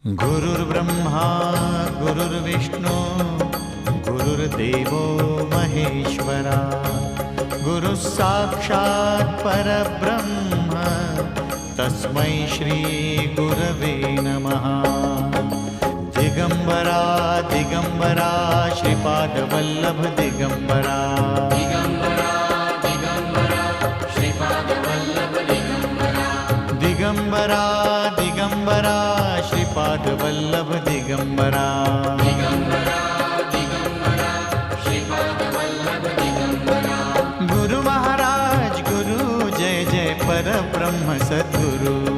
गुरुर्ब्रह्मा गुरुर्विष्णु गुरुर्देवो महेश्वरा गुरुः साक्षात् परब्रह्म तस्मै श्री गुरवे नमः। दिगंबरा दिगंबरा श्रीपादवल्लभ दिगंबरा दिगंबरा दिगंबरा श्रीपादवल्लभ दिगंबरा दिगंबरा दिगंबरा श्रीपादवल्लभ दिगंबरा दिगंबरा दिगंबरा श्रीपादवल्लभ दिगंबरा। गुरु महाराज गुरु जय जय परब्रह्म सद्गुरु।